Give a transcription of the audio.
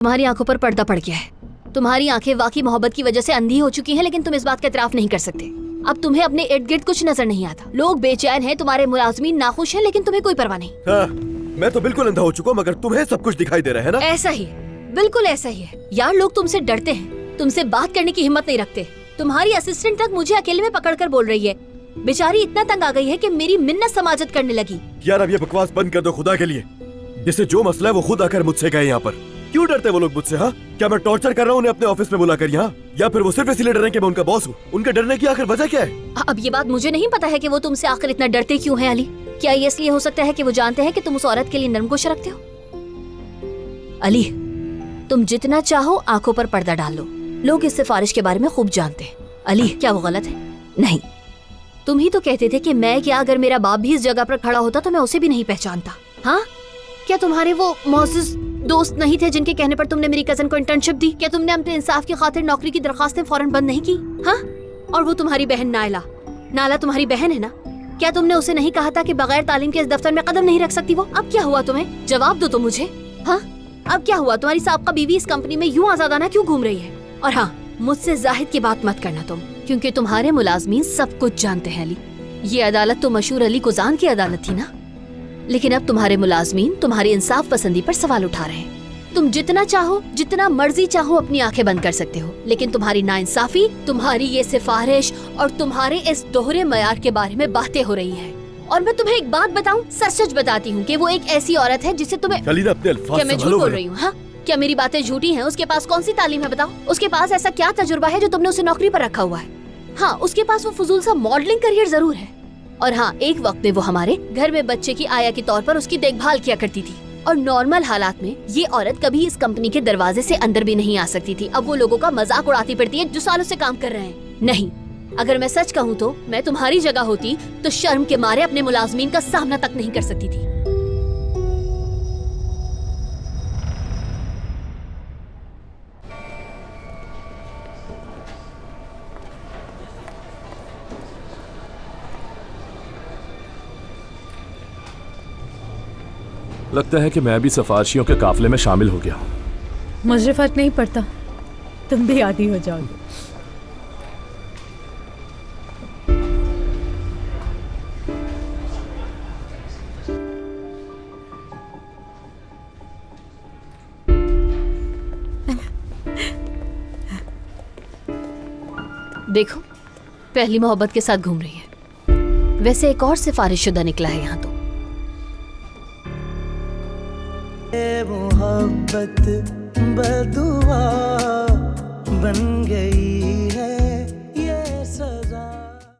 तुम्हारी आंखों पर पर्दा पड़ गया है। तुम्हारी आंखें वाकई मोहब्बत की वजह से अंधी हो चुकी हैं, लेकिन तुम इस बात का इतराफ नहीं कर सकते। अब तुम्हें अपने इर्द गिर्द कुछ नजर नहीं आता। लोग बेचैन हैं, तुम्हारे मुलाजमीन नाखुश हैं, लेकिन तुम्हें कोई परवाह नहीं। हाँ, मैं तो बिल्कुल अंधा हो चुका हूँ, मगर तुम्हें सब कुछ दिखाई दे रहा है ना? ऐसा ही, बिल्कुल ऐसा ही है यार। लोग तुमसे डरते हैं, तुमसे बात करने की हिम्मत नहीं रखते। तुम्हारी असिस्टेंट तक मुझे अकेले में पकड़कर बोल रही है। बेचारी इतना तंग आ गई है कि मेरी मिन्नत समाजत करने लगी। यार अब ये बकवास बंद कर दो खुदा के लिए। जिसे जो मसला है वो खुद आकर मुझसे कहे यहाँ पर। क्यों डरते वो लोग मुझसे? हाँ, क्या मैं टॉर्चर कर रहा हूँ उन्हें अपने ऑफिस में बुलाकर यहाँ? या फिर वो सिर्फ इसलिए डर रहे हैं कि मैं उनका बॉस हूँ? उनके डरने की आखिर वजह क्या है? अब ये बात मुझे नहीं पता है कि वो तुमसे आखिर इतना डरते क्यों हैं अली। क्या ये इसलिए हो सकता है कि वो जानते हैं कि तुम उस औरत के लिए नरमगोश रखते हो? अली, तुम जितना चाहो आंखों पर पर्दा डाल लो, लोग इस सिफारिश के बारे में खूब जानते हैं। अली, क्या वो गलत है? नहीं, तुम ही तो कहते थे कि मैं क्या, अगर मेरा बाप भी इस जगह पर खड़ा होता तो मैं उसे भी नहीं पहचानता। हाँ, क्या तुम्हारे वो मोअज़्ज़िज़ दोस्त नहीं थे जिनके कहने पर तुमने मेरी कजन को इंटर्नशिप दी? क्या तुमने अपने इंसाफ की खातिर नौकरी की दरखास्तें फौरन बंद नहीं की? हाँ, और वो तुम्हारी बहन नाला तुम्हारी बहन है ना? क्या तुमने उसे नहीं कहा था कि बगैर तालीम के इस दफ्तर में कदम नहीं रख सकती वो? अब क्या हुआ तुम्हें? जवाब दो तो मुझे। हाँ, अब क्या हुआ? तुम्हारी साबका बीवी इस कंपनी में यूं आजादाना क्यों घूम रही है? और हाँ, मुझसे जाहिद की बात मत करना तुम, क्योंकि तुम्हारे मुलाजमीन सब कुछ जानते हैं अली। ये अदालत तो मशहूर अली कुजान की अदालत थी ना, लेकिन अब तुम्हारे मुलाजमीन तुम्हारी इंसाफ पसंदी पर सवाल उठा रहे हैं। तुम जितना चाहो, जितना मर्जी चाहो अपनी आंखें बंद कर सकते हो, लेकिन तुम्हारी नाइंसाफी, तुम्हारी ये सिफारिश और तुम्हारे इस दोहरे मयार के बारे में बातें हो रही है। और मैं तुम्हें एक बात बताऊं, सच बताती हूँ कि वो एक ऐसी औरत है जिसे तुम्हें... क्या मैं झूठ बोल रही हूँ? हाँ, क्या मेरी बातें झूठी हैं? उसके पास कौन सी तालीम है बताओ? उसके पास ऐसा क्या तजुर्बा है जो तुमने उसे नौकरी पर रखा हुआ है? हाँ, उसके पास वो फजूल सा मॉडलिंग करियर जरूर है। और हाँ, एक वक्त में वो हमारे घर में बच्चे की आया के तौर पर उसकी देखभाल किया करती थी। और नॉर्मल हालात में ये औरत कभी इस कंपनी के दरवाजे से अंदर भी नहीं आ सकती थी। अब वो लोगों का मजाक उड़ाती फिरती है जो सालों से काम कर रहे हैं। नहीं, अगर मैं सच कहूँ तो मैं तुम्हारी जगह होती तो शर्म के मारे अपने मुलाजमीन का सामना तक नहीं कर सकती थी। लगता है कि मैं भी सिफारिशियों के काफिले में शामिल हो गया हूँ। मुझे फर्क नहीं पड़ता, तुम भी आदी हो जाओगे। देखो, पहली मोहब्बत के साथ घूम रही है। वैसे एक और सिफारिशशुदा निकला है यहाँ तो। मोहब्बत बदुआ बन गई है।